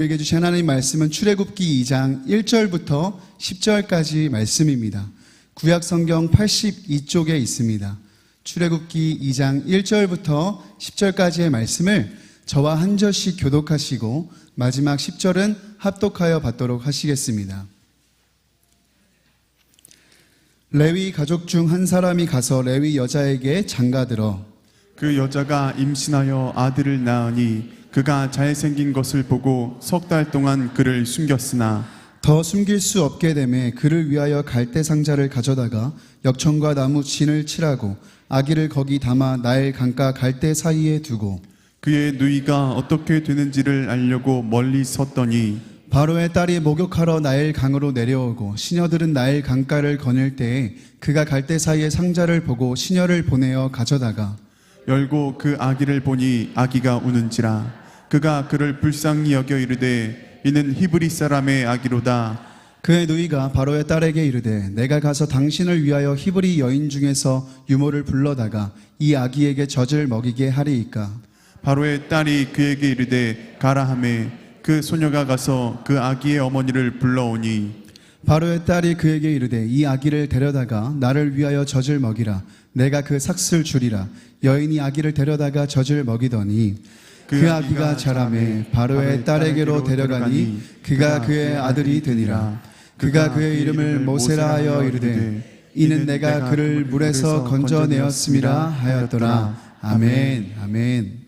우리에게 주신 하나님 말씀은 출애굽기 2장 1절부터 10절까지 말씀입니다. 구약 성경 82쪽에 있습니다. 출애굽기 2장 1절부터 10절까지의 말씀을 저와 한 절씩 교독하시고 마지막 10절은 합독하여 받도록 하시겠습니다. 레위 가족 중 한 사람이 가서 레위 여자에게 장가들어 그 여자가 임신하여 아들을 낳으니 그가 잘생긴 것을 보고 석 달 동안 그를 숨겼으나 더 숨길 수 없게 되매 그를 위하여 갈대 상자를 가져다가 역청과 나무 진을 칠하고 아기를 거기 담아 나일 강가 갈대 사이에 두고 그의 누이가 어떻게 되는지를 알려고 멀리 섰더니 바로의 딸이 목욕하러 나일 강으로 내려오고 시녀들은 나일 강가를 거닐 때에 그가 갈대 사이에 상자를 보고 시녀를 보내어 가져다가 열고 그 아기를 보니 아기가 우는지라 그가 그를 불쌍히 여겨 이르되 이는 히브리 사람의 아기로다. 그의 누이가 바로의 딸에게 이르되 내가 가서 당신을 위하여 히브리 여인 중에서 유모를 불러다가 이 아기에게 젖을 먹이게 하리이까. 바로의 딸이 그에게 이르되 가라 하매 그 소녀가 가서 그 아기의 어머니를 불러오니 바로의 딸이 그에게 이르되 이 아기를 데려다가 나를 위하여 젖을 먹이라. 내가 그 삭슬 주리라. 여인이 아기를 데려다가 젖을 먹이더니 그 아기가 자라매 바로의 딸에게로 데려가니 그가 그의 아들이 되니라. 그가 그의 이름을 모세라 하여 이르되 이는 내가 그를 물에서 건져내었음이라 하였더라. 아멘. 아멘.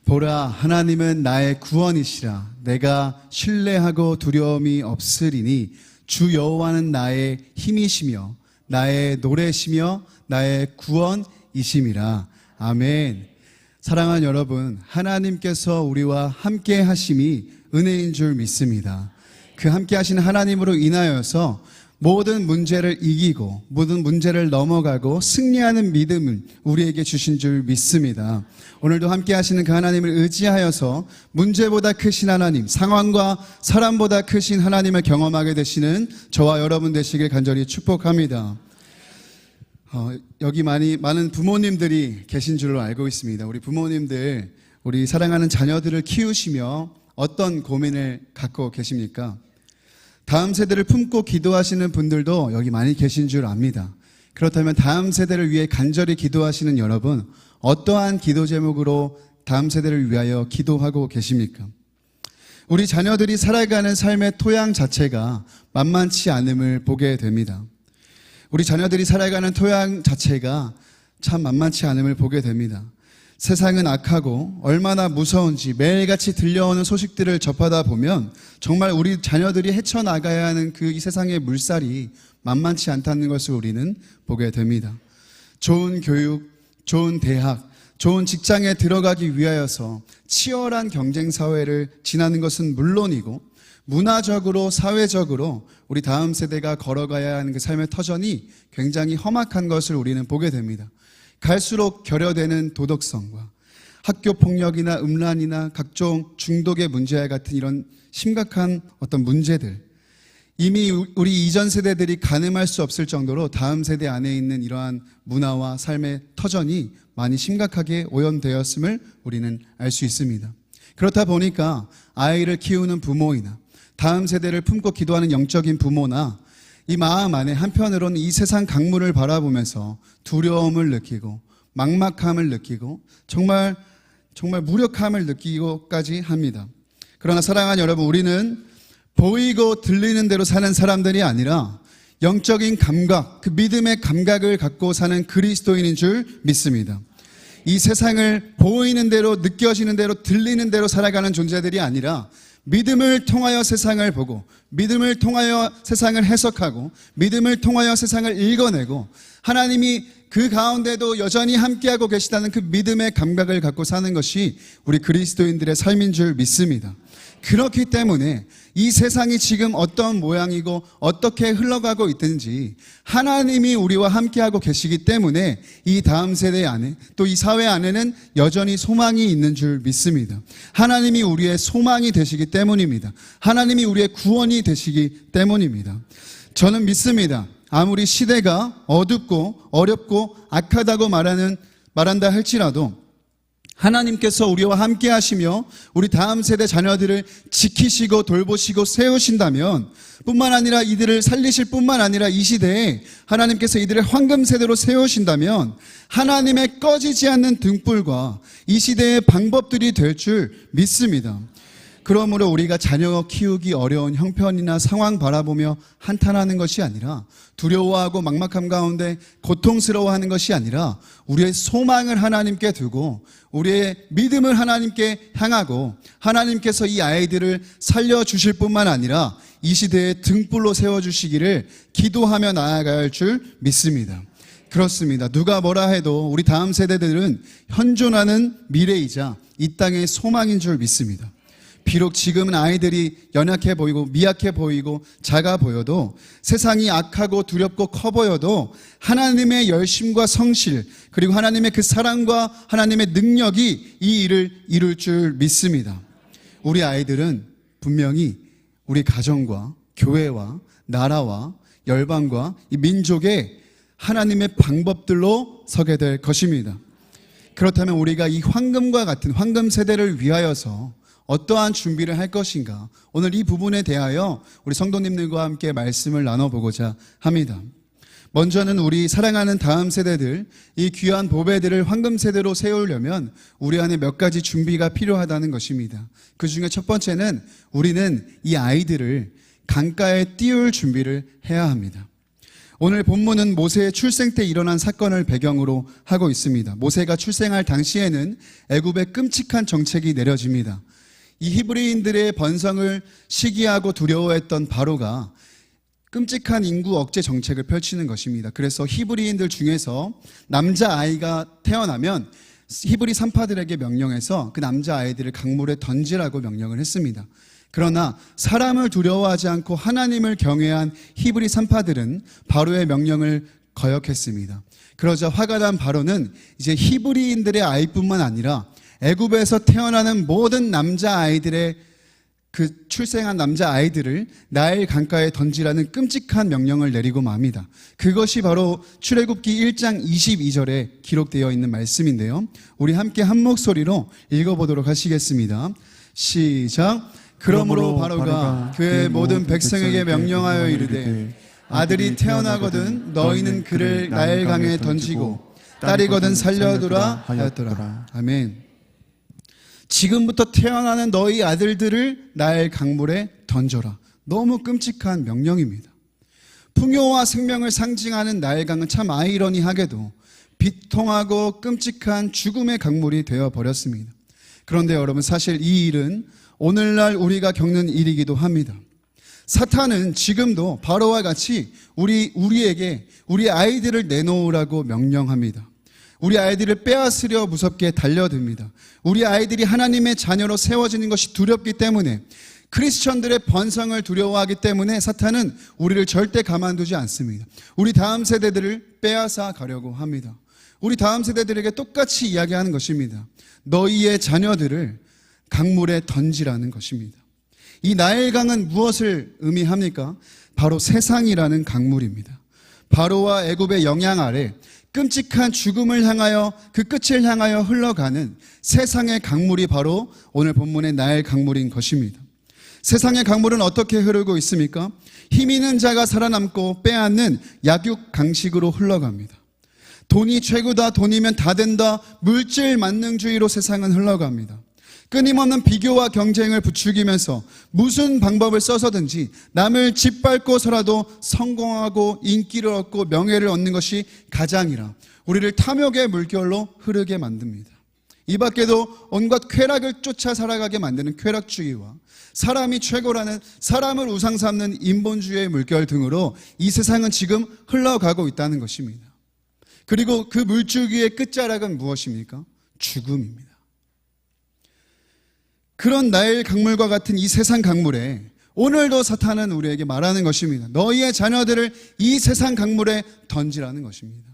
보라, 하나님은 나의 구원이시라. 내가 신뢰하고 두려움이 없으리니 주 여호와는 나의 힘이시며 나의 노래시며 나의 구원이심이라. 아멘. 사랑하는 여러분, 하나님께서 우리와 함께 하심이 은혜인 줄 믿습니다. 그 함께 하시는 하나님으로 인하여서 모든 문제를 이기고 모든 문제를 넘어가고 승리하는 믿음을 우리에게 주신 줄 믿습니다. 오늘도 함께 하시는 그 하나님을 의지하여서 문제보다 크신 하나님, 상황과 사람보다 크신 하나님을 경험하게 되시는 저와 여러분 되시길 간절히 축복합니다. 여기 많은 부모님들이 계신 줄로 알고 있습니다. 우리 부모님들, 우리 사랑하는 자녀들을 키우시며 어떤 고민을 갖고 계십니까? 다음 세대를 품고 기도하시는 분들도 여기 많이 계신 줄 압니다. 그렇다면 다음 세대를 위해 간절히 기도하시는 여러분, 어떠한 기도 제목으로 다음 세대를 위하여 기도하고 계십니까? 우리 자녀들이 살아가는 삶의 토양 자체가 만만치 않음을 보게 됩니다. 우리 자녀들이 살아가는 토양 자체가 참 만만치 않음을 보게 됩니다. 세상은 악하고 얼마나 무서운지 매일같이 들려오는 소식들을 접하다 보면 정말 우리 자녀들이 헤쳐나가야 하는 이 세상의 물살이 만만치 않다는 것을 우리는 보게 됩니다. 좋은 교육, 좋은 대학, 좋은 직장에 들어가기 위하여서 치열한 경쟁 사회를 지나는 것은 물론이고 문화적으로, 사회적으로 우리 다음 세대가 걸어가야 하는 그 삶의 터전이 굉장히 험악한 것을 우리는 보게 됩니다. 갈수록 결여되는 도덕성과 학교 폭력이나 음란이나 각종 중독의 문제와 같은 이런 심각한 어떤 문제들, 이미 우리 이전 세대들이 가늠할 수 없을 정도로 다음 세대 안에 있는 이러한 문화와 삶의 터전이 많이 심각하게 오염되었음을 우리는 알 수 있습니다. 그렇다 보니까 아이를 키우는 부모이나 다음 세대를 품고 기도하는 영적인 부모나 이 마음 안에 한편으로는 이 세상 강물을 바라보면서 두려움을 느끼고 막막함을 느끼고 정말 무력함을 느끼고까지 합니다. 그러나 사랑하는 여러분, 우리는 보이고 들리는 대로 사는 사람들이 아니라 영적인 감각, 그 믿음의 감각을 갖고 사는 그리스도인인 줄 믿습니다. 이 세상을 보이는 대로, 느껴지는 대로, 들리는 대로 살아가는 존재들이 아니라 믿음을 통하여 세상을 보고 믿음을 통하여 세상을 해석하고 믿음을 통하여 세상을 읽어내고 하나님이 그 가운데도 여전히 함께하고 계시다는 그 믿음의 감각을 갖고 사는 것이 우리 그리스도인들의 삶인 줄 믿습니다. 그렇기 때문에 이 세상이 지금 어떤 모양이고 어떻게 흘러가고 있든지 하나님이 우리와 함께하고 계시기 때문에 이 다음 세대 안에 또 이 사회 안에는 여전히 소망이 있는 줄 믿습니다. 하나님이 우리의 소망이 되시기 때문입니다. 하나님이 우리의 구원이 되시기 때문입니다. 저는 믿습니다. 아무리 시대가 어둡고 어렵고 악하다고 말한다 할지라도 하나님께서 우리와 함께 하시며 우리 다음 세대 자녀들을 지키시고 돌보시고 세우신다면 뿐만 아니라 이들을 살리실 뿐만 아니라 이 시대에 하나님께서 이들을 황금 세대로 세우신다면 하나님의 꺼지지 않는 등불과 이 시대의 방법들이 될 줄 믿습니다. 그러므로 우리가 자녀 키우기 어려운 형편이나 상황 바라보며 한탄하는 것이 아니라 두려워하고 막막함 가운데 고통스러워하는 것이 아니라 우리의 소망을 하나님께 두고 우리의 믿음을 하나님께 향하고 하나님께서 이 아이들을 살려주실 뿐만 아니라 이 시대에 등불로 세워주시기를 기도하며 나아가야 할 줄 믿습니다. 그렇습니다. 누가 뭐라 해도 우리 다음 세대들은 현존하는 미래이자 이 땅의 소망인 줄 믿습니다. 비록 지금은 아이들이 연약해 보이고 미약해 보이고 작아 보여도 세상이 악하고 두렵고 커 보여도 하나님의 열심과 성실 그리고 하나님의 그 사랑과 하나님의 능력이 이 일을 이룰 줄 믿습니다. 우리 아이들은 분명히 우리 가정과 교회와 나라와 열방과 이 민족의 하나님의 방법들로 서게 될 것입니다. 그렇다면 우리가 이 황금과 같은 황금 세대를 위하여서 어떠한 준비를 할 것인가? 오늘 이 부분에 대하여 우리 성도님들과 함께 말씀을 나눠보고자 합니다. 먼저는 우리 사랑하는 다음 세대들, 이 귀한 보배들을 황금 세대로 세우려면 우리 안에 몇 가지 준비가 필요하다는 것입니다. 그 중에 첫 번째는 우리는 이 아이들을 강가에 띄울 준비를 해야 합니다. 오늘 본문은 모세의 출생 때 일어난 사건을 배경으로 하고 있습니다. 모세가 출생할 당시에는 애굽의 끔찍한 정책이 내려집니다. 이 히브리인들의 번성을 시기하고 두려워했던 바로가 끔찍한 인구 억제 정책을 펼치는 것입니다. 그래서 히브리인들 중에서 남자아이가 태어나면 히브리 산파들에게 명령해서 그 남자아이들을 강물에 던지라고 명령을 했습니다. 그러나 사람을 두려워하지 않고 하나님을 경외한 히브리 산파들은 바로의 명령을 거역했습니다. 그러자 화가 난 바로는 이제 히브리인들의 아이뿐만 아니라 애굽에서 태어나는 모든 남자아이들의 그 출생한 남자아이들을 나일 강가에 던지라는 끔찍한 명령을 내리고 맙니다. 그것이 바로 출애굽기 1장 22절에 기록되어 있는 말씀인데요. 우리 함께 한 목소리로 읽어보도록 하시겠습니다. 시작. 그러므로 바로가 그의 모든 백성에게 명령하여 이르되 아들이 태어나거든 너희는 그를 나일 강에 던지고 딸이거든 살려두라 하였더라. 아멘. 지금부터 태어나는 너희 아들들을 나일 강물에 던져라. 너무 끔찍한 명령입니다. 풍요와 생명을 상징하는 나일 강은 참 아이러니하게도 비통하고 끔찍한 죽음의 강물이 되어버렸습니다. 그런데 여러분, 사실 이 일은 오늘날 우리가 겪는 일이기도 합니다. 사탄은 지금도 바로와 같이 우리에게 우리 아이들을 내놓으라고 명령합니다. 우리 아이들을 빼앗으려 무섭게 달려듭니다. 우리 아이들이 하나님의 자녀로 세워지는 것이 두렵기 때문에, 크리스천들의 번성을 두려워하기 때문에 사탄은 우리를 절대 가만두지 않습니다. 우리 다음 세대들을 빼앗아 가려고 합니다. 우리 다음 세대들에게 똑같이 이야기하는 것입니다. 너희의 자녀들을 강물에 던지라는 것입니다. 이 나일강은 무엇을 의미합니까? 바로 세상이라는 강물입니다. 바로와 애굽의 영향 아래 끔찍한 죽음을 향하여 그 끝을 향하여 흘러가는 세상의 강물이 바로 오늘 본문의 나일 강물인 것입니다. 세상의 강물은 어떻게 흐르고 있습니까? 힘 있는 자가 살아남고 빼앗는 약육 강식으로 흘러갑니다. 돈이 최고다, 돈이면 다 된다, 물질 만능주의로 세상은 흘러갑니다. 끊임없는 비교와 경쟁을 부추기면서 무슨 방법을 써서든지 남을 짓밟고서라도 성공하고 인기를 얻고 명예를 얻는 것이 가장이라 우리를 탐욕의 물결로 흐르게 만듭니다. 이 밖에도 온갖 쾌락을 쫓아 살아가게 만드는 쾌락주의와 사람이 최고라는 사람을 우상 삼는 인본주의의 물결 등으로 이 세상은 지금 흘러가고 있다는 것입니다. 그리고 그 물줄기의 끝자락은 무엇입니까? 죽음입니다. 그런 나일 강물과 같은 이 세상 강물에 오늘도 사탄은 우리에게 말하는 것입니다. 너희의 자녀들을 이 세상 강물에 던지라는 것입니다.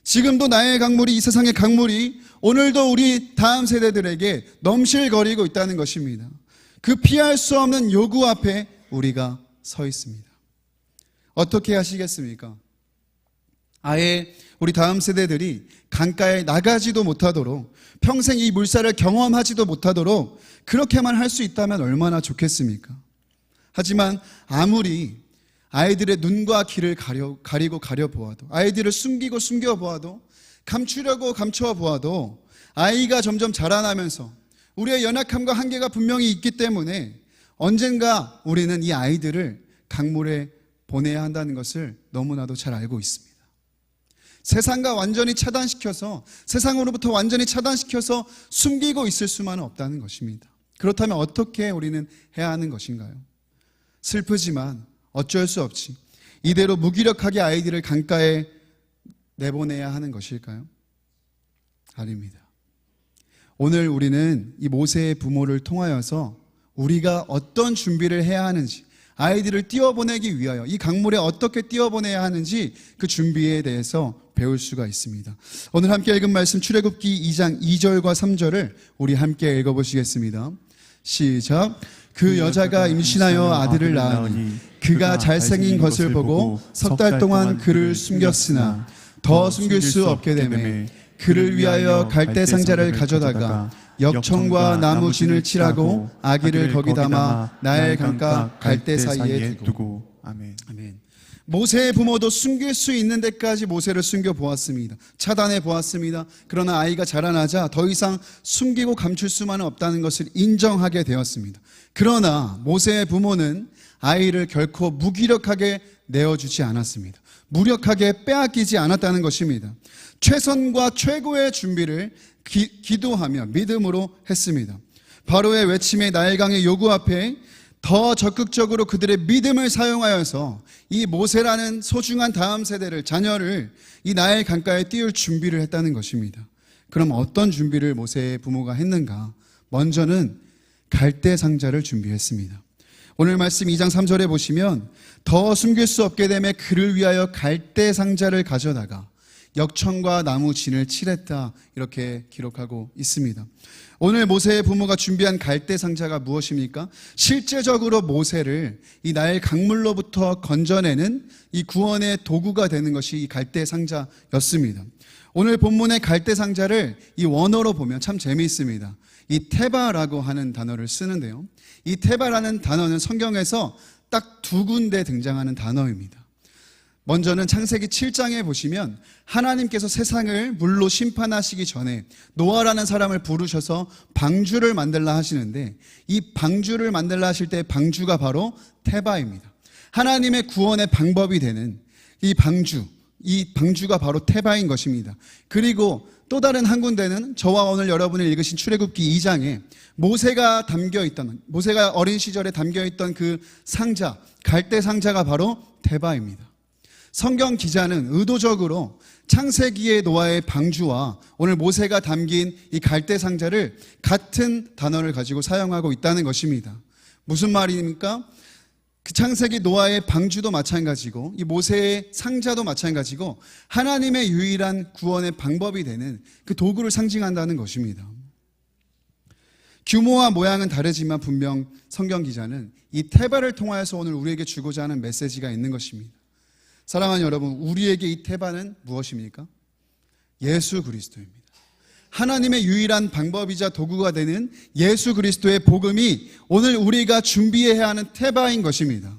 지금도 나의 강물이, 이 세상의 강물이 오늘도 우리 다음 세대들에게 넘실거리고 있다는 것입니다. 그 피할 수 없는 요구 앞에 우리가 서 있습니다. 어떻게 하시겠습니까? 아예 우리 다음 세대들이 강가에 나가지도 못하도록, 평생 이 물살을 경험하지도 못하도록 그렇게만 할 수 있다면 얼마나 좋겠습니까? 하지만 아무리 아이들의 눈과 귀를 가리고 가려보아도, 아이들을 숨기고 숨겨보아도, 감추려고 감춰보아도 아이가 점점 자라나면서 우리의 연약함과 한계가 분명히 있기 때문에 언젠가 우리는 이 아이들을 강물에 보내야 한다는 것을 너무나도 잘 알고 있습니다. 세상과 완전히 차단시켜서, 세상으로부터 완전히 차단시켜서 숨기고 있을 수만은 없다는 것입니다. 그렇다면 어떻게 우리는 해야 하는 것인가요? 슬프지만 어쩔 수 없이 이대로 무기력하게 아이들을 강가에 내보내야 하는 것일까요? 아닙니다. 오늘 우리는 이 모세의 부모를 통하여서 우리가 어떤 준비를 해야 하는지, 아이들을 띄워보내기 위하여 이 강물에 어떻게 띄워보내야 하는지 그 준비에 대해서 배울 수가 있습니다. 오늘 함께 읽은 말씀 출애굽기 2장 2절과 3절을 우리 함께 읽어보시겠습니다. 시작. 그 여자가 임신하여 아들을 낳으니 그가 잘생긴 것을 보고 석 달 동안 그를 숨겼으나 더 숨길 수 없게 되매 그를 위하여 갈대 상자를 가져다가 역청과 나무 진을 칠하고 아기를 거기 담아 나일 강가 갈대 사이에 두고. 아멘. 아멘. 모세의 부모도 숨길 수 있는 데까지 모세를 숨겨 보았습니다. 차단해 보았습니다. 그러나 아이가 자라나자 더 이상 숨기고 감출 수만은 없다는 것을 인정하게 되었습니다. 그러나 모세의 부모는 아이를 결코 무기력하게 내어주지 않았습니다. 무력하게 빼앗기지 않았다는 것입니다. 최선과 최고의 준비를 기도하며 믿음으로 했습니다. 바로의 외침의 나일강의 요구 앞에 더 적극적으로 그들의 믿음을 사용하여서 이 모세라는 소중한 다음 세대를, 자녀를 이 나일 강가에 띄울 준비를 했다는 것입니다. 그럼 어떤 준비를 모세의 부모가 했는가? 먼저는 갈대 상자를 준비했습니다. 오늘 말씀 2장 3절에 보시면 더 숨길 수 없게 되매 그를 위하여 갈대 상자를 가져다가 역청과 나무 진을 칠했다, 이렇게 기록하고 있습니다. 오늘 모세의 부모가 준비한 갈대 상자가 무엇입니까? 실제적으로 모세를 이 나일 강물로부터 건져내는 이 구원의 도구가 되는 것이 이 갈대 상자였습니다. 오늘 본문의 갈대 상자를 이 원어로 보면 참 재미있습니다. 이 테바라고 하는 단어를 쓰는데요, 이 테바라는 단어는 성경에서 딱 두 군데 등장하는 단어입니다. 먼저는 창세기 7장에 보시면 하나님께서 세상을 물로 심판하시기 전에 노아라는 사람을 부르셔서 방주를 만들라 하시는데, 이 방주를 만들라 하실 때 방주가 바로 테바입니다. 하나님의 구원의 방법이 되는 이 방주가 바로 테바인 것입니다. 그리고 또 다른 한 군데는 저와 오늘 여러분이 읽으신 출애굽기 2장에 모세가 어린 시절에 담겨있던 그 상자, 갈대 상자가 바로 테바입니다. 성경 기자는 의도적으로 창세기의 노아의 방주와 오늘 모세가 담긴 이 갈대 상자를 같은 단어를 가지고 사용하고 있다는 것입니다. 무슨 말입니까? 그 창세기 노아의 방주도 마찬가지고 이 모세의 상자도 마찬가지고 하나님의 유일한 구원의 방법이 되는 그 도구를 상징한다는 것입니다. 규모와 모양은 다르지만 분명 성경 기자는 이 테바를 통하여서 오늘 우리에게 주고자 하는 메시지가 있는 것입니다. 사랑하는 여러분, 우리에게 이 테바는 무엇입니까? 예수 그리스도입니다. 하나님의 유일한 방법이자 도구가 되는 예수 그리스도의 복음이 오늘 우리가 준비해야 하는 테바인 것입니다.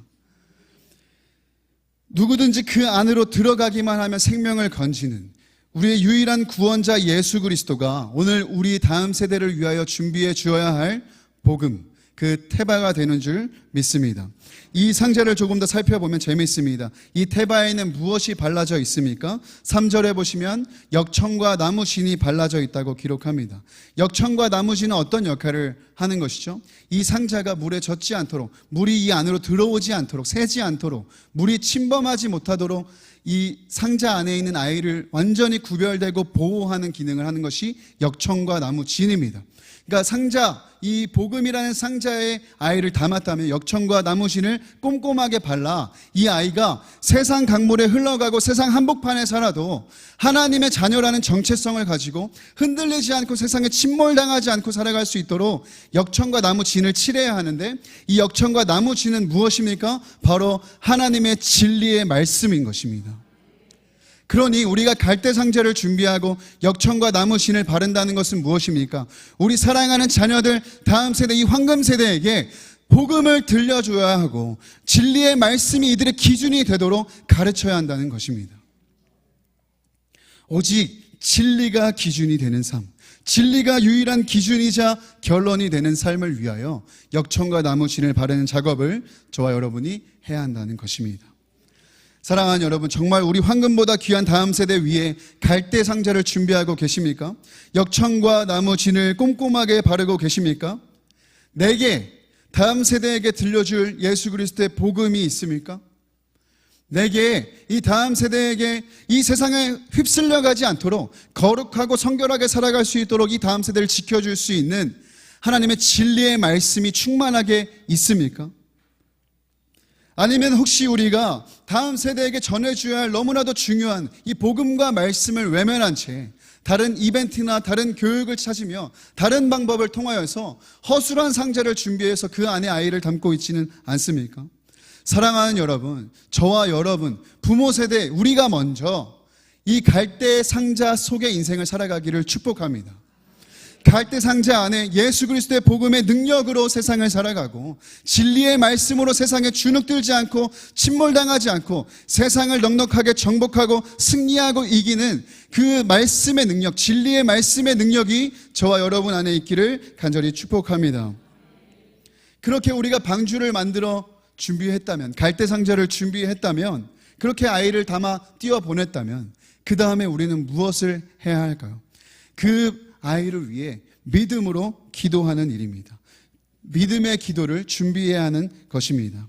누구든지 그 안으로 들어가기만 하면 생명을 건지는 우리의 유일한 구원자 예수 그리스도가 오늘 우리 다음 세대를 위하여 준비해 주어야 할 복음, 그 테바가 되는 줄 믿습니다. 이 상자를 조금 더 살펴보면 재미있습니다. 이 테바에는 무엇이 발라져 있습니까? 3절에 보시면 역청과 나무진이 발라져 있다고 기록합니다. 역청과 나무진은 어떤 역할을 하는 것이죠? 이 상자가 물에 젖지 않도록, 물이 이 안으로 들어오지 않도록, 새지 않도록, 물이 침범하지 못하도록 이 상자 안에 있는 아이를 완전히 구별되고 보호하는 기능을 하는 것이 역청과 나무진입니다. 그러니까 이 복음이라는 상자에 아이를 담았다면 역청과 나무진을 꼼꼼하게 발라 이 아이가 세상 강물에 흘러가고 세상 한복판에 살아도 하나님의 자녀라는 정체성을 가지고 흔들리지 않고 세상에 침몰당하지 않고 살아갈 수 있도록 역청과 나무진을 칠해야 하는데, 이 역청과 나무진은 무엇입니까? 바로 하나님의 진리의 말씀인 것입니다. 그러니 우리가 갈대상자를 준비하고 역청과 나무신을 바른다는 것은 무엇입니까? 우리 사랑하는 자녀들, 다음 세대, 이 황금 세대에게 복음을 들려줘야 하고 진리의 말씀이 이들의 기준이 되도록 가르쳐야 한다는 것입니다. 오직 진리가 기준이 되는 삶, 진리가 유일한 기준이자 결론이 되는 삶을 위하여 역청과 나무신을 바르는 작업을 저와 여러분이 해야 한다는 것입니다. 사랑하는 여러분, 정말 우리 황금보다 귀한 다음 세대 위에 갈대 상자를 준비하고 계십니까? 역청과 나무진을 꼼꼼하게 바르고 계십니까? 내게, 다음 세대에게 들려줄 예수 그리스도의 복음이 있습니까? 내게, 이 다음 세대에게 이 세상에 휩쓸려 가지 않도록 거룩하고 성결하게 살아갈 수 있도록 이 다음 세대를 지켜줄 수 있는 하나님의 진리의 말씀이 충만하게 있습니까? 아니면 혹시 우리가 다음 세대에게 전해줘야 할 너무나도 중요한 이 복음과 말씀을 외면한 채 다른 이벤트나 다른 교육을 찾으며 다른 방법을 통하여서 허술한 상자를 준비해서 그 안에 아이를 담고 있지는 않습니까? 사랑하는 여러분, 저와 여러분, 부모 세대, 우리가 먼저 이 갈대 상자 속의 인생을 살아가기를 축복합니다. 갈대 상자 안에 예수 그리스도의 복음의 능력으로 세상을 살아가고 진리의 말씀으로 세상에 주눅들지 않고 침몰당하지 않고 세상을 넉넉하게 정복하고 승리하고 이기는 그 말씀의 능력, 진리의 말씀의 능력이 저와 여러분 안에 있기를 간절히 축복합니다. 그렇게 우리가 방주를 만들어 준비했다면, 갈대 상자를 준비했다면, 그렇게 아이를 담아 띄워보냈다면 그 다음에 우리는 무엇을 해야 할까요? 그 아이를 위해 믿음으로 기도하는 일입니다. 믿음의 기도를 준비해야 하는 것입니다.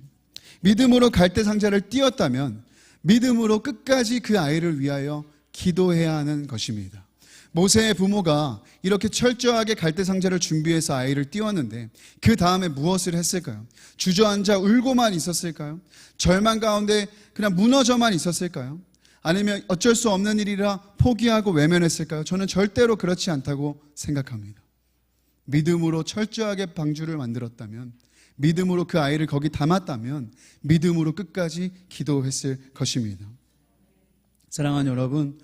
믿음으로 갈대 상자를 띄웠다면 믿음으로 끝까지 그 아이를 위하여 기도해야 하는 것입니다. 모세의 부모가 이렇게 철저하게 갈대 상자를 준비해서 아이를 띄웠는데 그 다음에 무엇을 했을까요? 주저앉아 울고만 있었을까요? 절망 가운데 그냥 무너져만 있었을까요? 아니면 어쩔 수 없는 일이라 포기하고 외면했을까요? 저는 절대로 그렇지 않다고 생각합니다. 믿음으로 철저하게 방주를 만들었다면, 믿음으로 그 아이를 거기 담았다면 믿음으로 끝까지 기도했을 것입니다. 사랑하는 여러분,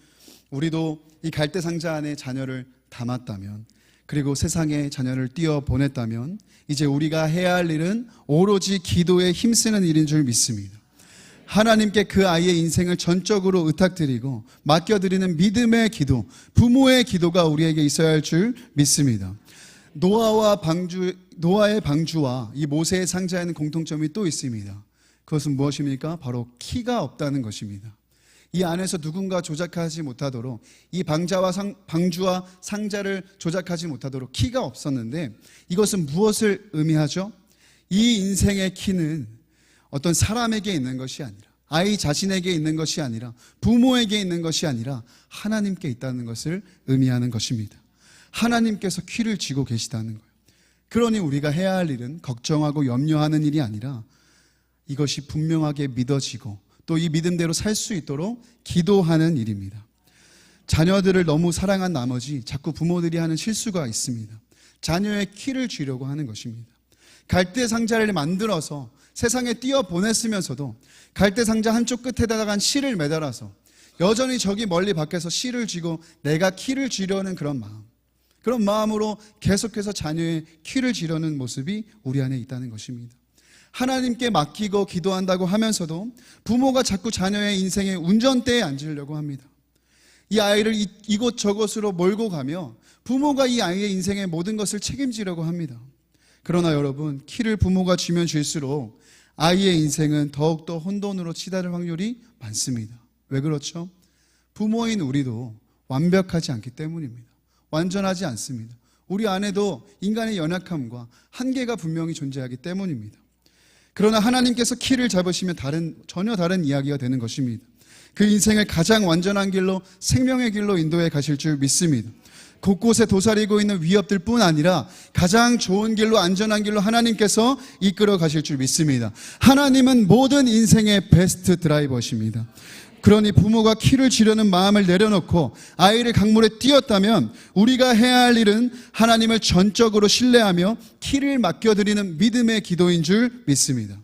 우리도 이 갈대 상자 안에 자녀를 담았다면, 그리고 세상에 자녀를 띄워보냈다면 이제 우리가 해야 할 일은 오로지 기도에 힘쓰는 일인 줄 믿습니다. 하나님께 그 아이의 인생을 전적으로 의탁드리고 맡겨드리는 믿음의 기도, 부모의 기도가 우리에게 있어야 할 줄 믿습니다. 노아의 방주와 이 모세의 상자에는 공통점이 또 있습니다. 그것은 무엇입니까? 바로 키가 없다는 것입니다. 이 안에서 누군가 조작하지 못하도록, 이 방주와 상자를 조작하지 못하도록 키가 없었는데, 이것은 무엇을 의미하죠? 이 인생의 키는 어떤 사람에게 있는 것이 아니라, 아이 자신에게 있는 것이 아니라, 부모에게 있는 것이 아니라 하나님께 있다는 것을 의미하는 것입니다. 하나님께서 키를 쥐고 계시다는 거예요. 그러니 우리가 해야 할 일은 걱정하고 염려하는 일이 아니라 이것이 분명하게 믿어지고 또 이 믿음대로 살 수 있도록 기도하는 일입니다. 자녀들을 너무 사랑한 나머지 자꾸 부모들이 하는 실수가 있습니다. 자녀의 키를 쥐려고 하는 것입니다. 갈대 상자를 만들어서 세상에 띄워보냈으면서도 갈대 상자 한쪽 끝에다가 실을 매달아서 여전히 저기 멀리 밖에서 실을 쥐고 내가 키를 쥐려는 그런 마음으로 계속해서 자녀의 키를 쥐려는 모습이 우리 안에 있다는 것입니다. 하나님께 맡기고 기도한다고 하면서도 부모가 자꾸 자녀의 인생의 운전대에 앉으려고 합니다. 이 아이를 이곳저곳으로 몰고 가며 부모가 이 아이의 인생의 모든 것을 책임지려고 합니다. 그러나 여러분, 키를 부모가 쥐면 쥘수록 아이의 인생은 더욱더 혼돈으로 치달을 확률이 많습니다. 왜 그렇죠? 부모인 우리도 완벽하지 않기 때문입니다. 완전하지 않습니다. 우리 안에도 인간의 연약함과 한계가 분명히 존재하기 때문입니다. 그러나 하나님께서 키를 잡으시면 전혀 다른 이야기가 되는 것입니다. 그 인생을 가장 완전한 길로, 생명의 길로 인도해 가실 줄 믿습니다. 곳곳에 도사리고 있는 위협들 뿐 아니라 가장 좋은 길로, 안전한 길로 하나님께서 이끌어 가실 줄 믿습니다. 하나님은 모든 인생의 베스트 드라이버십니다. 그러니 부모가 키를 쥐려는 마음을 내려놓고 아이를 강물에 띄웠다면 우리가 해야 할 일은 하나님을 전적으로 신뢰하며 키를 맡겨드리는 믿음의 기도인 줄 믿습니다.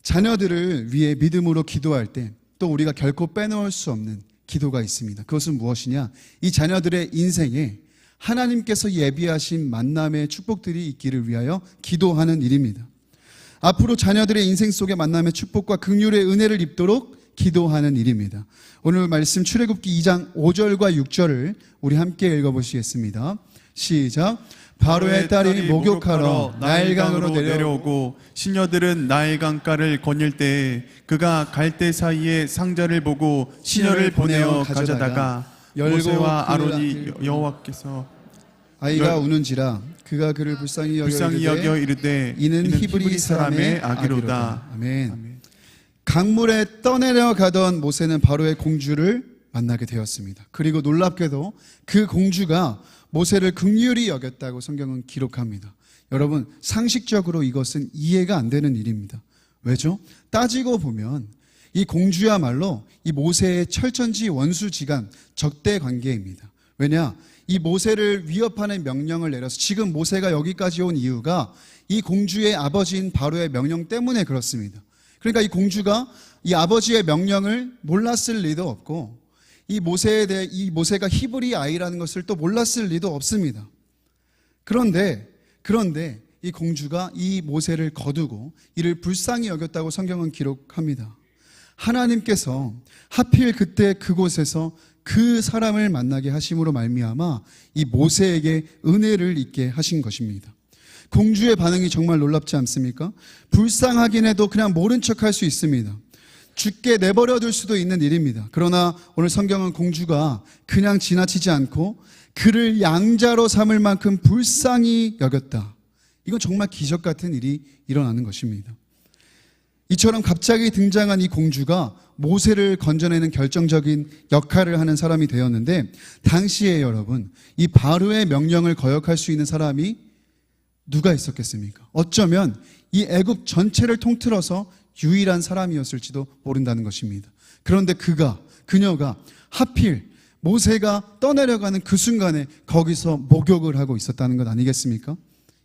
자녀들을 위해 믿음으로 기도할 때 또 우리가 결코 빼놓을 수 없는 기도가 있습니다. 그것은 무엇이냐? 이 자녀들의 인생에 하나님께서 예비하신 만남의 축복들이 있기를 위하여 기도하는 일입니다. 앞으로 자녀들의 인생 속에 만남의 축복과 긍휼의 은혜를 입도록 기도하는 일입니다. 오늘 말씀 출애굽기 2장 5절과 6절을 우리 함께 읽어보시겠습니다. 시작. 바로의 딸이 목욕하러 나일강으로 내려오고 시녀들은 나일강가를 거닐 때에 그가 갈대 사이에 상자를 보고 시녀를 보내어 가져다가 모세와 아론이 여호와께서 아이가 우는지라 그가 그를 불쌍히 여겨 이르되 이는 히브리 사람의 아기로다. 아멘. 아멘. 강물에 떠내려 가던 모세는 바로의 공주를 만나게 되었습니다. 그리고 놀랍게도 그 공주가 모세를 긍휼히 여겼다고 성경은 기록합니다. 여러분, 상식적으로 이것은 이해가 안 되는 일입니다. 왜죠? 따지고 보면 이 공주야말로 이 모세의 철천지 원수지간 적대 관계입니다. 왜냐? 이 모세를 위협하는 명령을 내려서 지금 모세가 여기까지 온 이유가 이 공주의 아버지인 바로의 명령 때문에 그렇습니다. 그러니까 이 공주가 이 아버지의 명령을 몰랐을 리도 없고 이 모세에 대해 이 모세가 히브리 아이라는 것을 또 몰랐을 리도 없습니다. 그런데 이 공주가 이 모세를 거두고 이를 불쌍히 여겼다고 성경은 기록합니다. 하나님께서 하필 그때 그곳에서 그 사람을 만나게 하심으로 말미암아 이 모세에게 은혜를 입게 하신 것입니다. 공주의 반응이 정말 놀랍지 않습니까? 불쌍하긴 해도 그냥 모른 척할 수 있습니다. 죽게 내버려 둘 수도 있는 일입니다. 그러나 오늘 성경은 공주가 그냥 지나치지 않고 그를 양자로 삼을 만큼 불쌍히 여겼다. 이건 정말 기적 같은 일이 일어나는 것입니다. 이처럼 갑자기 등장한 이 공주가 모세를 건져내는 결정적인 역할을 하는 사람이 되었는데, 당시에 여러분, 이 바로의 명령을 거역할 수 있는 사람이 누가 있었겠습니까? 어쩌면 이 애굽 전체를 통틀어서 유일한 사람이었을지도 모른다는 것입니다. 그런데 그녀가 하필 모세가 떠내려가는 그 순간에 거기서 목욕을 하고 있었다는 것 아니겠습니까?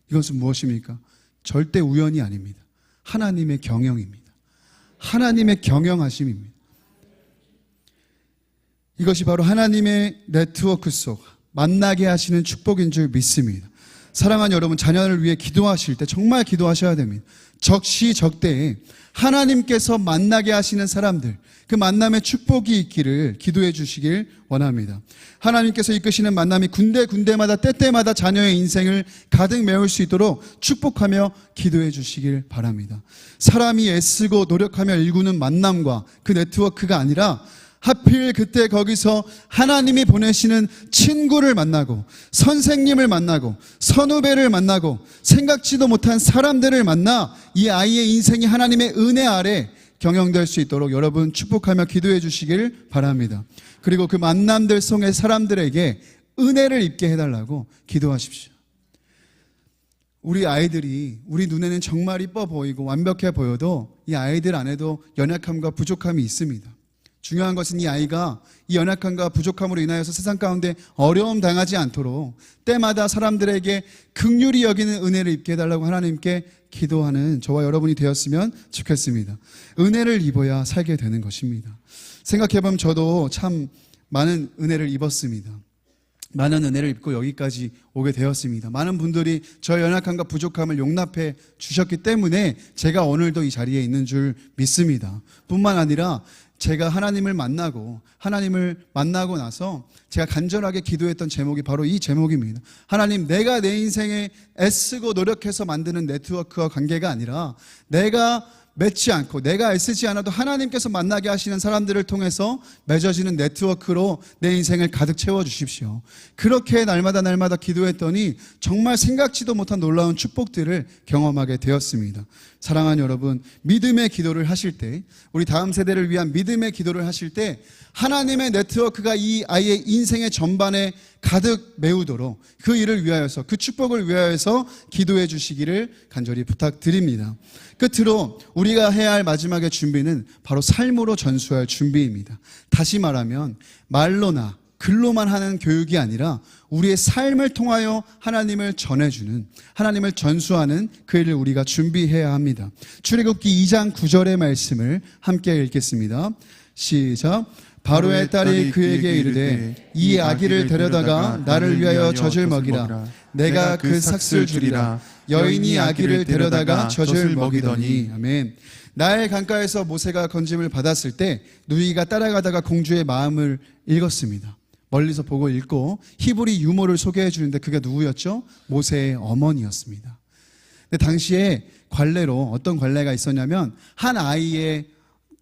이것은 무엇입니까? 절대 우연이 아닙니다. 하나님의 경영입니다. 하나님의 경영하심입니다. 이것이 바로 하나님의 네트워크 속 만나게 하시는 축복인 줄 믿습니다. 사랑하는 여러분, 자녀를 위해 기도하실 때 정말 기도하셔야 됩니다. 적시적대에 하나님께서 만나게 하시는 사람들, 그 만남의 축복이 있기를 기도해 주시길 원합니다. 하나님께서 이끄시는 만남이 군데군데마다 때때마다 자녀의 인생을 가득 메울 수 있도록 축복하며 기도해 주시길 바랍니다. 사람이 애쓰고 노력하며 일구는 만남과 그 네트워크가 아니라 하필 그때 거기서 하나님이 보내시는 친구를 만나고 선생님을 만나고 선후배를 만나고 생각지도 못한 사람들을 만나 이 아이의 인생이 하나님의 은혜 아래 경영될 수 있도록 여러분 축복하며 기도해 주시길 바랍니다. 그리고 그 만남들 속의 사람들에게 은혜를 입게 해달라고 기도하십시오. 우리 아이들이 우리 눈에는 정말 이뻐 보이고 완벽해 보여도 이 아이들 안에도 연약함과 부족함이 있습니다. 중요한 것은 이 아이가 이 연약함과 부족함으로 인하여서 세상 가운데 어려움 당하지 않도록 때마다 사람들에게 긍휼히 여기는 은혜를 입게 해달라고 하나님께 기도하는 저와 여러분이 되었으면 좋겠습니다. 은혜를 입어야 살게 되는 것입니다. 생각해보면 저도 참 많은 은혜를 입었습니다. 많은 은혜를 입고 여기까지 오게 되었습니다. 많은 분들이 저의 연약함과 부족함을 용납해 주셨기 때문에 제가 오늘도 이 자리에 있는 줄 믿습니다. 뿐만 아니라 제가 하나님을 만나고 나서 제가 간절하게 기도했던 제목이 바로 이 제목입니다. 하나님, 내가 내 인생에 애쓰고 노력해서 만드는 네트워크와 관계가 아니라 내가 맺지 않고 내가 애쓰지 않아도 하나님께서 만나게 하시는 사람들을 통해서 맺어지는 네트워크로 내 인생을 가득 채워주십시오. 그렇게 날마다 기도했더니 정말 생각지도 못한 놀라운 축복들을 경험하게 되었습니다. 사랑하는 여러분, 믿음의 기도를 하실 때, 우리 다음 세대를 위한 믿음의 기도를 하실 때 하나님의 네트워크가 이 아이의 인생의 전반에 가득 메우도록 그 일을 위하여서, 그 축복을 위하여서 기도해 주시기를 간절히 부탁드립니다. 끝으로 우리가 해야 할 마지막의 준비는 바로 삶으로 전수할 준비입니다. 다시 말하면 말로나 글로만 하는 교육이 아니라 우리의 삶을 통하여 하나님을 전해주는, 하나님을 전수하는 그 일을 우리가 준비해야 합니다. 출애굽기 2장 9절의 말씀을 함께 읽겠습니다. 시작. 바로의 딸이 그에게 이르되 이 아기를 데려다가 나를 위하여 젖을 먹이라. 내가 그 삭슬 주리라. 여인이 아기를 데려다가 젖을 먹이더니. 아멘. 나일 강가에서 모세가 건짐을 받았을 때 누이가 따라가다가 공주의 마음을 읽었습니다. 멀리서 보고 읽고 히브리 유모를 소개해 주는데 그게 누구였죠? 모세의 어머니였습니다. 근데 당시에 관례로 어떤 관례가 있었냐면 한 아이의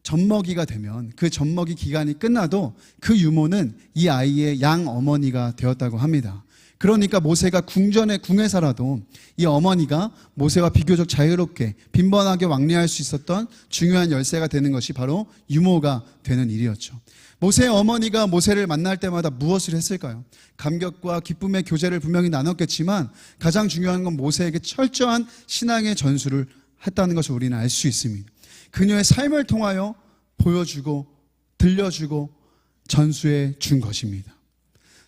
젖먹이가 되면 그 젖먹이 기간이 끝나도 그 유모는 이 아이의 양 어머니가 되었다고 합니다. 그러니까 모세가 궁에 살아도 이 어머니가 모세와 비교적 자유롭게 빈번하게 왕래할 수 있었던 중요한 열쇠가 되는 것이 바로 유모가 되는 일이었죠. 모세의 어머니가 모세를 만날 때마다 무엇을 했을까요? 감격과 기쁨의 교제를 분명히 나눴겠지만 가장 중요한 건 모세에게 철저한 신앙의 전수를 했다는 것을 우리는 알 수 있습니다. 그녀의 삶을 통하여 보여주고 들려주고 전수해 준 것입니다.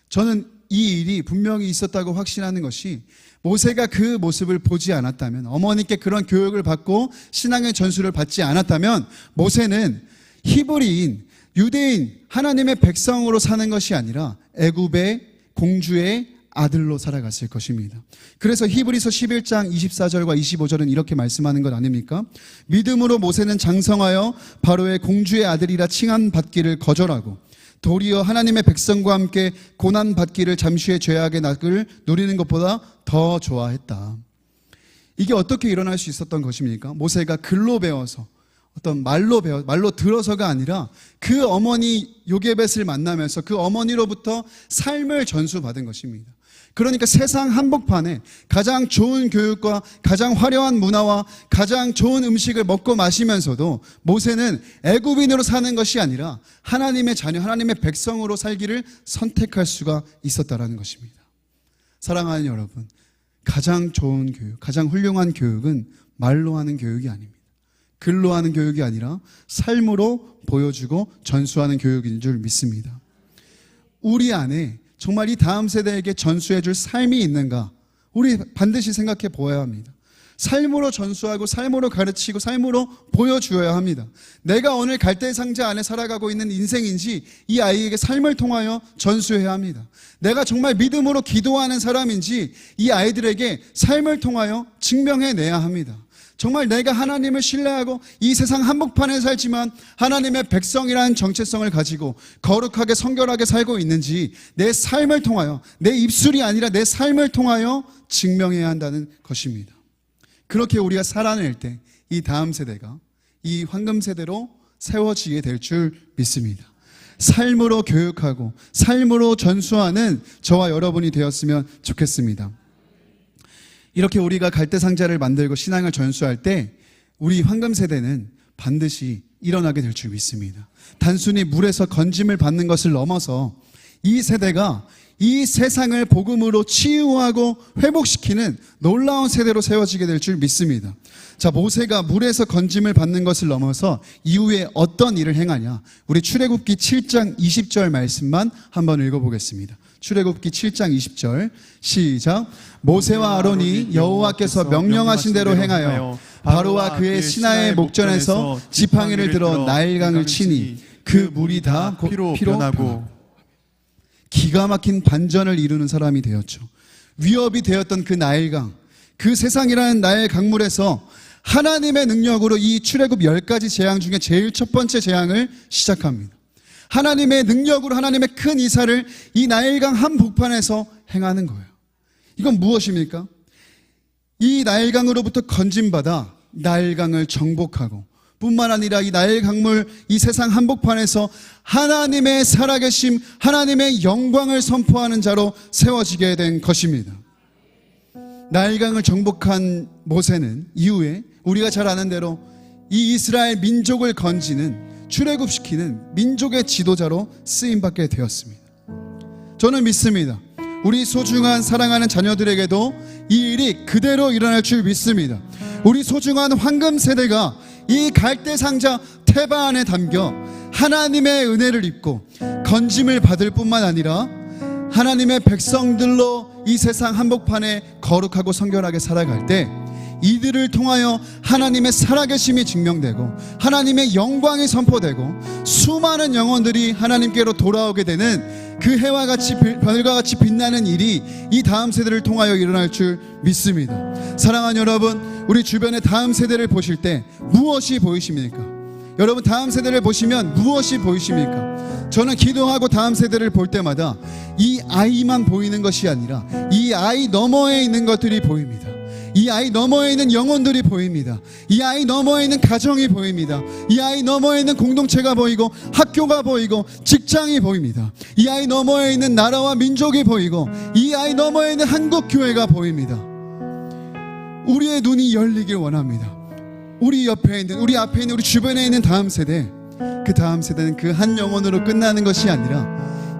저는 이 일이 분명히 있었다고 확신하는 것이 모세가 그 모습을 보지 않았다면, 어머니께 그런 교육을 받고 신앙의 전수를 받지 않았다면 모세는 히브리인, 유대인, 하나님의 백성으로 사는 것이 아니라 애굽의 공주의 아들로 살아갔을 것입니다. 그래서 히브리서 11장 24절과 25절은 이렇게 말씀하는 것 아닙니까? 믿음으로 모세는 장성하여 바로의 공주의 아들이라 칭함받기를 거절하고 도리어 하나님의 백성과 함께 고난받기를 잠시의 죄악의 낙을 누리는 것보다 더 좋아했다. 이게 어떻게 일어날 수 있었던 것입니까? 모세가 글로 배워서 어떤 말로 들어서가 아니라 그 어머니 요게벳을 만나면서 그 어머니로부터 삶을 전수받은 것입니다. 그러니까 세상 한복판에 가장 좋은 교육과 가장 화려한 문화와 가장 좋은 음식을 먹고 마시면서도 모세는 애굽인으로 사는 것이 아니라 하나님의 자녀, 하나님의 백성으로 살기를 선택할 수가 있었다라는 것입니다. 사랑하는 여러분, 가장 좋은 교육, 가장 훌륭한 교육은 말로 하는 교육이 아닙니다. 글로 하는 교육이 아니라 삶으로 보여주고 전수하는 교육인 줄 믿습니다. 우리 안에 정말 이 다음 세대에게 전수해 줄 삶이 있는가? 우리 반드시 생각해 보아야 합니다. 삶으로 전수하고 삶으로 가르치고 삶으로 보여주어야 합니다. 내가 오늘 갈대 상자 안에 살아가고 있는 인생인지 이 아이에게 삶을 통하여 전수해야 합니다. 내가 정말 믿음으로 기도하는 사람인지 이 아이들에게 삶을 통하여 증명해내야 합니다. 정말 내가 하나님을 신뢰하고 이 세상 한복판에 살지만 하나님의 백성이라는 정체성을 가지고 거룩하게 성결하게 살고 있는지 내 삶을 통하여, 내 입술이 아니라 내 삶을 통하여 증명해야 한다는 것입니다. 그렇게 우리가 살아낼 때 이 다음 세대가 이 황금 세대로 세워지게 될 줄 믿습니다. 삶으로 교육하고 삶으로 전수하는 저와 여러분이 되었으면 좋겠습니다. 이렇게 우리가 갈대 상자를 만들고 신앙을 전수할 때 우리 황금 세대는 반드시 일어나게 될 줄 믿습니다. 단순히 물에서 건짐을 받는 것을 넘어서 이 세대가 이 세상을 복음으로 치유하고 회복시키는 놀라운 세대로 세워지게 될 줄 믿습니다. 자, 모세가 물에서 건짐을 받는 것을 넘어서 이후에 어떤 일을 행하냐? 우리 출애굽기 7장 20절 말씀만 한번 읽어보겠습니다. 출애굽기 7장 20절 시작. 모세와 아론이 여호와께서 명령하신 대로 행하여 바로와 그의 신하의 목전에서 지팡이를 들어 나일강을 치니 그 물이 다 피로 변하고. 기가 막힌 반전을 이루는 사람이 되었죠. 위협이 되었던 그 나일강, 그 세상이라는 나일 강물에서 하나님의 능력으로 이 출애굽 10가지 재앙 중에 제일 첫 번째 재앙을 시작합니다. 하나님의 능력으로 하나님의 큰 이사를 이 나일강 한복판에서 행하는 거예요. 이건 무엇입니까? 이 나일강으로부터 건짐받아 나일강을 정복하고 뿐만 아니라 이 나일 강물, 이 세상 한복판에서 하나님의 살아계심, 하나님의 영광을 선포하는 자로 세워지게 된 것입니다. 나일강을 정복한 모세는 이후에 우리가 잘 아는 대로 이 이스라엘 민족을 건지는, 출애굽시키는 민족의 지도자로 쓰임받게 되었습니다. 저는 믿습니다. 우리 소중한 사랑하는 자녀들에게도 이 일이 그대로 일어날 줄 믿습니다. 우리 소중한 황금 세대가 이 갈대 상자 태바 안에 담겨 하나님의 은혜를 입고 건짐을 받을 뿐만 아니라 하나님의 백성들로 이 세상 한복판에 거룩하고 성결하게 살아갈 때 이들을 통하여 하나님의 살아계심이 증명되고 하나님의 영광이 선포되고 수많은 영혼들이 하나님께로 돌아오게 되는 그 해와 같이 별과 같이 빛나는 일이 이 다음 세대를 통하여 일어날 줄 믿습니다. 사랑하는 여러분, 우리 주변의 다음 세대를 보실 때 무엇이 보이십니까? 여러분, 다음 세대를 보시면 무엇이 보이십니까? 저는 기도하고 다음 세대를 볼 때마다 이 아이만 보이는 것이 아니라 이 아이 너머에 있는 것들이 보입니다. 이 아이 너머에 있는 영혼들이 보입니다. 이 아이 너머에 있는 가정이 보입니다. 이 아이 너머에 있는 공동체가 보이고 학교가 보이고 직장이 보입니다. 이 아이 너머에 있는 나라와 민족이 보이고 이 아이 너머에 있는 한국교회가 보입니다. 우리의 눈이 열리길 원합니다. 우리 옆에 있는, 우리 앞에 있는, 우리 주변에 있는 다음 세대, 그 다음 세대는 그 한 영혼으로 끝나는 것이 아니라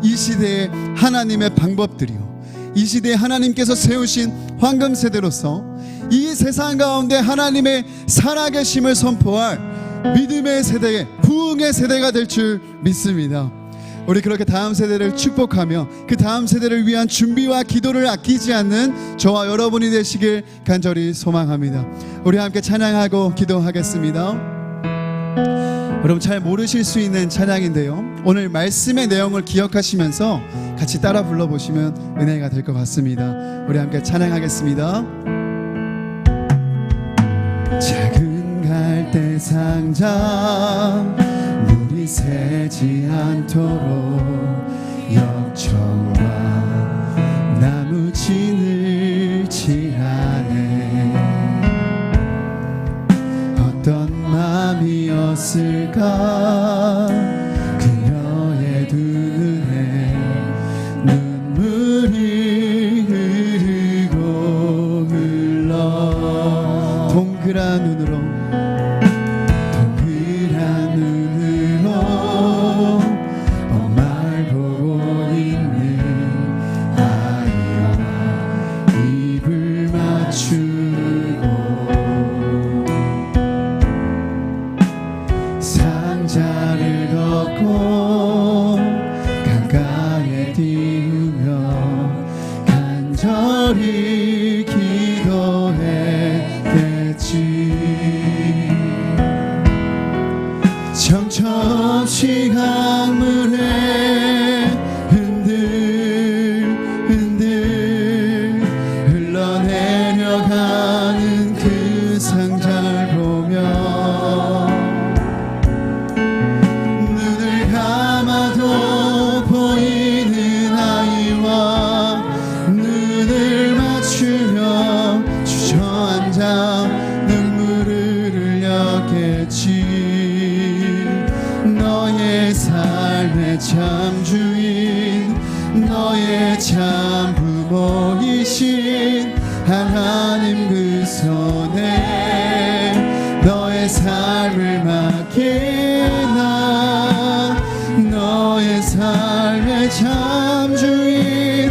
이 시대의 하나님의 방법들이요, 이 시대에 하나님께서 세우신 황금 세대로서 이 세상 가운데 하나님의 살아계심을 선포할 믿음의 세대, 부흥의 세대가 될 줄 믿습니다. 우리 그렇게 다음 세대를 축복하며 그 다음 세대를 위한 준비와 기도를 아끼지 않는 저와 여러분이 되시길 간절히 소망합니다. 우리 함께 찬양하고 기도하겠습니다. 여러분, 잘 모르실 수 있는 찬양인데요, 오늘 말씀의 내용을 기억하시면서 같이 따라 불러보시면 은혜가 될 것 같습니다. 우리 함께 찬양하겠습니다. 작은 갈대 상자 물이 새지 않도록 역청과 나무 진을 칠하네. 어떤 마음이었을까 그녀의 두 눈에 눈물이 흐르고 흘러 동그란 눈으로 엄마를 보고 있는 아이와 입을 맞추고 상자를 걷고 강가에 띄우며 간절히 기도했겠지. 정처없이 강물에 흔들흔들 흘러내려가는 그 상자를 보며 눈을 감아도 보이는 아이와 눈을 맞추며 주저앉아 눈물을 흘렸겠지. 너의 삶의 참 주인, 너의 참 부모이신 하나님 그 손에 너의 삶을 맡기나. 너의 삶의 참 주인,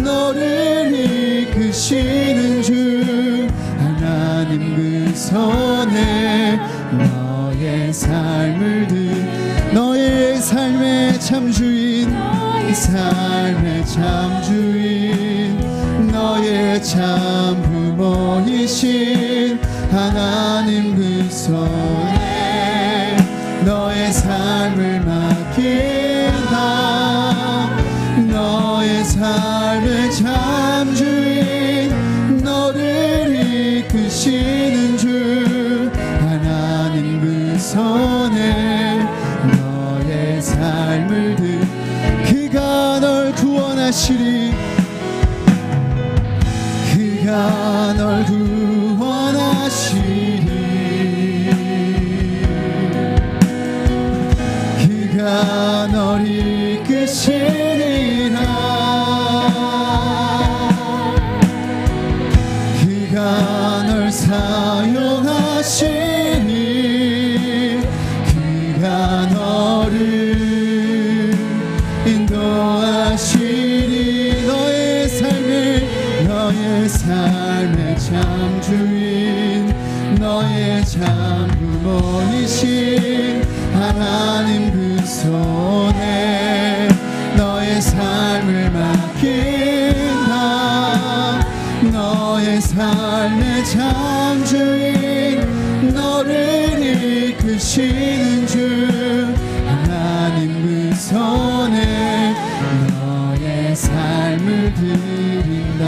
너를 이끄시는 주 하나님 그 손에 너의 삶을 너의 삶의 참 주인, 삶의 참 주인, 너의 참 부모이신 하나님 그 손에 너의 삶을 맡긴다. 너의 삶의 참 주인, 너를 이끄시는 주 하나님 그 손에 너의 삶을 그가 널 구원하시리. 그가 널 구원하시리. 그가 널 이끄시리라. 그가 널 사용하시니. 그가 너를 인도하시니. 너의 삶의 참 주인, 너의 참 부모이신 하나님 그 손에 너의 삶을 맡긴다. 너의 삶의 창조인 너를 이끄시는 주 하나님 그 손에 너의 삶을 드린다.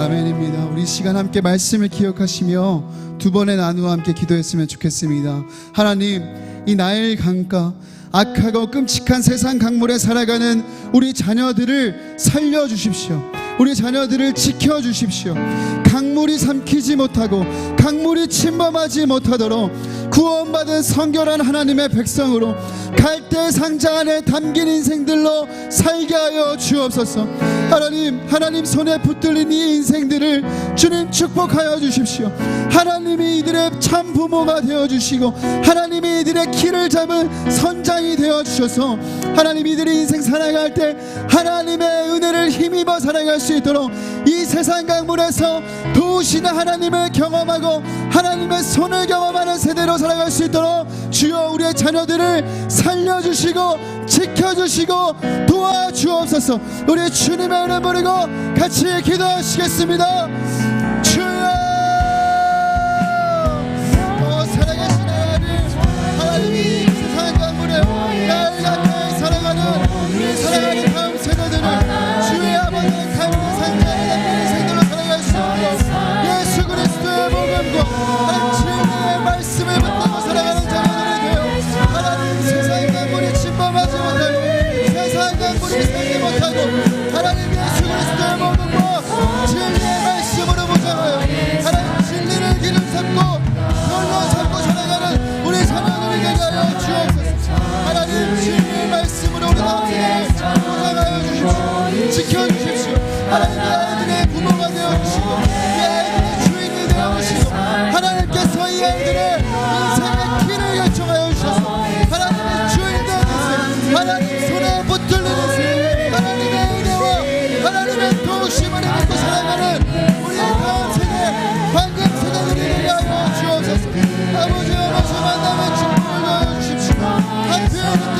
아멘입니다. 우리 시간 함께 말씀을 기억하시며 두 번의 나누어 함께 기도했으면 좋겠습니다. 하나님, 이 나일 강가 악하고 끔찍한 세상 강물에 살아가는 우리 자녀들을 살려주십시오. 우리 자녀들을 지켜주십시오. 강물이 삼키지 못하고 강물이 침범하지 못하도록 구원받은 성결한 하나님의 백성으로 갈대 상자 안에 담긴 인생들로 살게 하여 주옵소서. 하나님 손에 붙들린 이 인생들을 주님 축복하여 주십시오. 하나님이 이들의 참 부모가 되어주시고 하나님이 이들의 키를 잡은 선장이 되어주셔서 하나님 이들의 인생 살아갈 때 하나님의 은혜를 힘입어 살아갈 수 있도록 이 세상 강물에서 도우시는 하나님을 경험하고 하나님의 손을 경험하는 세대로 살아갈 수 있도록 주여 우리의 자녀들을 살려주시고 지켜주시고 도와주옵소서. 우리 주님의 이름 부르고 같이 기도하시겠습니다. 주여 살아계신 하나님이 세상 강물에 날 가까이 살아가는 다음 세대들을 주의 아버지의 강물 상자에 인생들로 살아갈 수 있도록 예수 그리스도의 복음과 진리의 말씀을 붙들고 살아가는 자녀들이 되어 하나님 세상 강물이 침범하지 못하고 세상 강물이 새지 못하고 하나님 예수 그리스도의 복음과 진리의 말씀으로 보장하여 하나님 진리를 기름 삼고 홀로 삼고 살아가는 우리 자녀들이 되게 하여 주옵소서. 하나님 진리의 말씀으로 우리 나라를 보장하여 주십시오. 지켜주십시오. 하나님 이 아이들의 부모가 되어주시고 이 아이들의 주인이 되어주시고 하나님께서 이 아이들의 인생의 길을 결정하여 주셔서 하나님의 주인 되어주세요. 하나님 손에 붙들리는 새 하나님의 은혜와 하나님의 도우심을 입고 살아가는 우리 다음 세대 방금 세대들이 되게 하여 주옵소서. 아버지 만남의 축복을 넣어주십시오. 한편 그때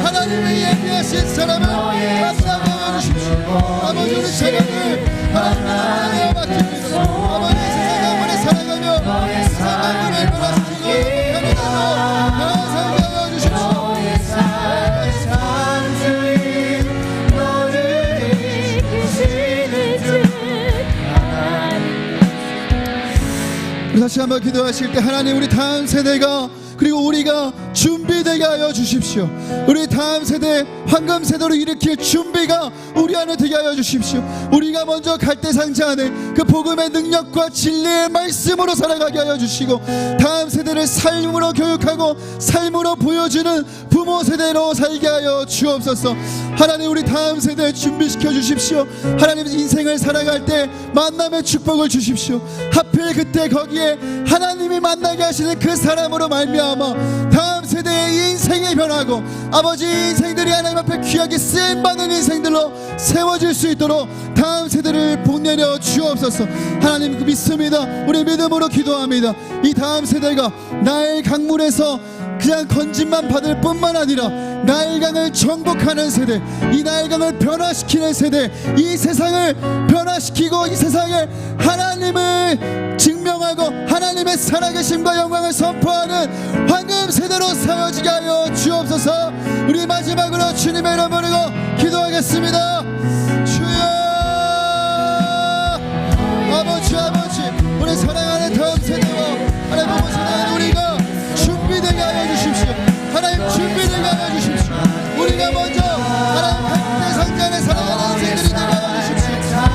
하나님의 예비하신 사람을 만나게 해주십시오. 아버지 우리 자녀들 하나님의 은혜에 맡깁니다. 아버지 세상 가문에 살아가며 세상 가문을 변화시키고 하나님으로 살게 하여 주십시오. 우리 다시 한번 기도하실 때 하나님 우리 다음 세대가 그리고 우리가 준비되게 하여 주십시오. 우리 다음 세대 황금 세대로 일으킬 준비가 우리 안에 되게 하여 주십시오. 우리가 먼저 갈대 상자 안에 그 복음의 능력과 진리의 말씀으로 살아가게 하여 주시고 다음 세대를 삶으로 교육하고 삶으로 보여주는 부모 세대로 살게 하여 주옵소서. 하나님 우리 다음 세대 준비시켜 주십시오. 하나님 인생을 살아갈 때 만남의 축복을 주십시오. 하필 그때 거기에 하나님이 만나게 하시는 그 사람으로 말미암아 다음 세대의 인생이 변하고 아버지 인생들이 하나님 앞에 귀하게 쓰임받는 인생들로 세워질 수 있도록 다음 세대를 복내려 주옵소서. 하나님 그 믿습니다. 우리 믿음으로 기도합니다. 이 다음 세대가 나의 강물에서 그냥 건짐만 받을 뿐만 아니라 나일강을 정복하는 세대, 이 나일강을 변화시키는 세대, 이 세상을 변화시키고 이 세상에 하나님을 증명하고 하나님의 살아계심과 영광을 선포하는 황금 세대로 세워지게 하여 주옵소서. 우리 마지막으로 주님의 이름 부르고 기도하겠습니다. 주여 아버지 우리 사랑하는 다음 세대와 하나님 부모 세대는 우리가 준비되게 하여 주십시오. 하나님 준비되게 하여 주십시오. 우리가 먼저 하나님 갈대 상자 안에 살아가는 인생들이 되게 하여 주십시오.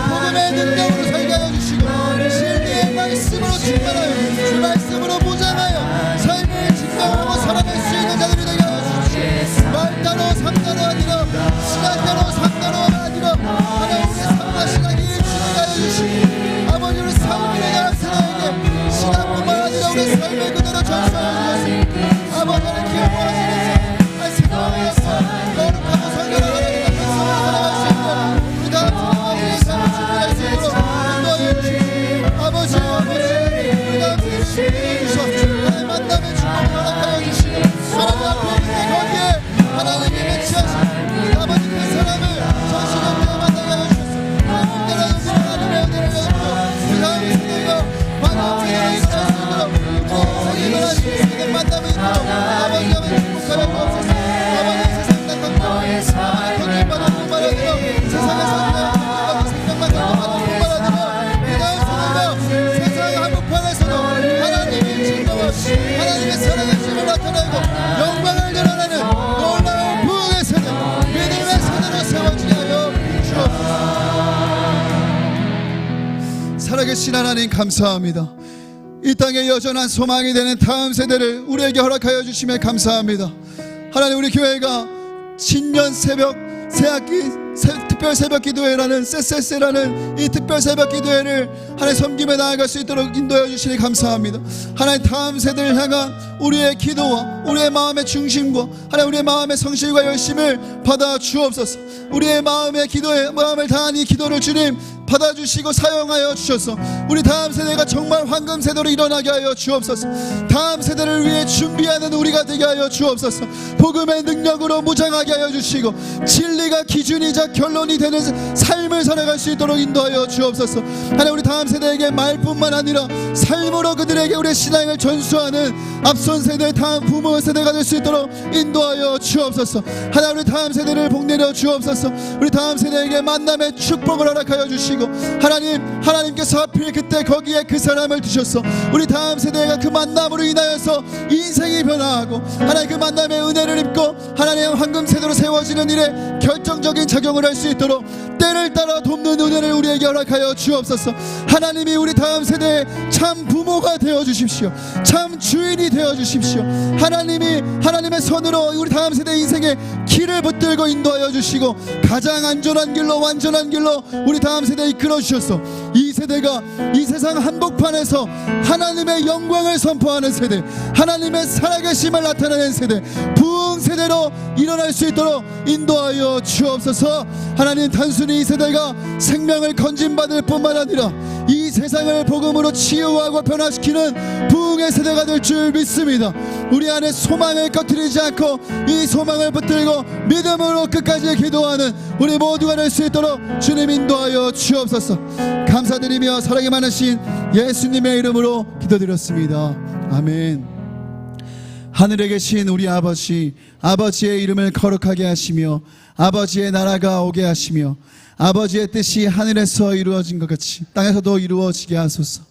복음의 능력으로 살게 하여 주시고 진리의 말씀으로 충만하여 주 말씀으로 보장하여 삶을 증명하고 살아낼 수 있는 자들이 되게 하여 주십시오. 말따로 삼따로 아니라 시간따로 삼따로 아니라 하나님 우리의 삶과 시간이 일치되게 하여 주시고 아버지 우리 삶을 향한 세대에게 시간뿐만 아니라 우리 삶을 그대로 전수하여 주셨습니다. 아버지를 기뻐하시면서 생각하면서 거룩하고 성결한 하나님의 백성으로 살아갈 수 있고 우리 다음 세대와 우리의 삶을 준비할 수 있도록 인도하여 주시고 아버지 우리 다음 세대를 주셔서 하나님 만남의 축복을 허락하여 주시고 하나님 앞에 있는 거기에 하나님이 맺히하신 아버지 그 사람을 아버지 행복하게 주옵소서. 아버지 세상 난 너의 사랑을 받아 분발하며 세상에서 생명만 받아 분발하며 세상의 한복판에서도 하나님의 진정을 하나님의 사랑의 힘을 나타내고 영광을 드러내는 놀라운 부흥의 세대 믿음의 세대로 세워지게 하여 주옵소서. 살아계신 하나님 감사합니다. 이 땅에 여전한 소망이 되는 다음 세대를 우리에게 허락하여 주심에 감사합니다. 하나님, 우리 교회가 신년 새벽 새학기 특별 새벽 기도회라는 쎄쎄쎄라는 이 특별 새벽 기도회를 하나님 섬김에 나아갈 수 있도록 인도해 주시니 감사합니다. 하나님, 다음 세대를 향한 우리의 기도와 우리의 마음의 중심과 하나님 우리의 마음의 성실과 열심을 받아 주옵소서. 우리의 마음의 기도에 마음을 다한 이 기도를 주님 받아주시고 사용하여 주셔서 우리 다음 세대가 정말 황금 세대로 일어나게 하여 주옵소서. 다음 세대를 위해 준비하는 우리가 되게 하여 주옵소서. 복음의 능력으로 무장하게 하여 주시고 진리가 기준이자 결론이 되는 삶을 살아갈 수 있도록 인도하여 주옵소서. 하나님, 우리 다음 세대에게 말뿐만 아니라 삶으로 그들에게 우리의 신앙을 전수하는 앞선 세대 다음 부모 세대가 될 수 있도록 인도하여 주옵소서. 하나님, 우리 다음 세대를 복내려 주옵소서. 우리 다음 세대에게 만남의 축복을 허락하여 주시고 하나님께서 하필 그때 거기에 그 사람을 두셔서 우리 다음 세대가 그 만남으로 인하여서 인생이 변화하고 하나님 그 만남의 은혜를 입고 하나님의 황금 세대로 세워지는 일에 결정적인 작용을 할 수 있도록 때를 따라 돕는 은혜를 우리에게 허락하여 주옵소서. 하나님이 우리 다음 세대의 참 부모가 되어 주십시오. 참 주인이 되어 주십시오. 하나님이 하나님의 손으로 우리 다음 세대 인생의 길을 붙들고 인도하여 주시고 가장 안전한 길로 완전한 길로 우리 다음 세대에 이끌어 주셔서 이 세대가 이 세상 한복판에서 하나님의 영광을 선포하는 세대, 하나님의 살아계심을 나타내는 세대, 부흥 세대로 일어날 수 있도록 인도하여 주옵소서. 하나님, 단순히 이 세대가 생명을 건진받을 뿐만 아니라 이 세상을 복음으로 치유하고 변화시키는 부흥의 세대가 될 줄 믿습니다. 우리 안에 소망을 꺼트리지 않고 이 소망을 붙들고 믿음으로 끝까지 기도하는 우리 모두가 될 수 있도록 주님 인도하여 주옵소서. 감사드리며 사랑이 많으신 예수님의 이름으로 기도드렸습니다. 아멘. 하늘에 계신 우리 아버지, 아버지의 이름을 거룩하게 하시며 아버지의 나라가 오게 하시며 아버지의 뜻이 하늘에서 이루어진 것 같이 땅에서도 이루어지게 하소서.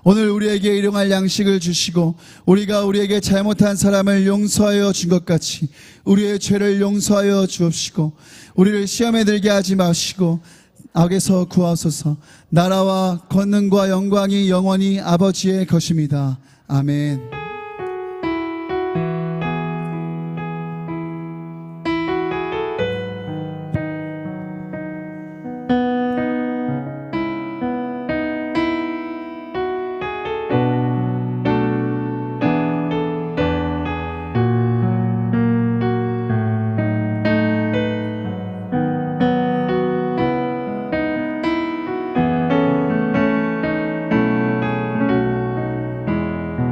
오늘 우리에게 일용할 양식을 주시고 우리가 우리에게 잘못한 사람을 용서하여 준 것 같이 우리의 죄를 용서하여 주옵시고 우리를 시험에 들게 하지 마시고 악에서 구하소서. 나라와 권능과 영광이 영원히 아버지의 것입니다. 아멘.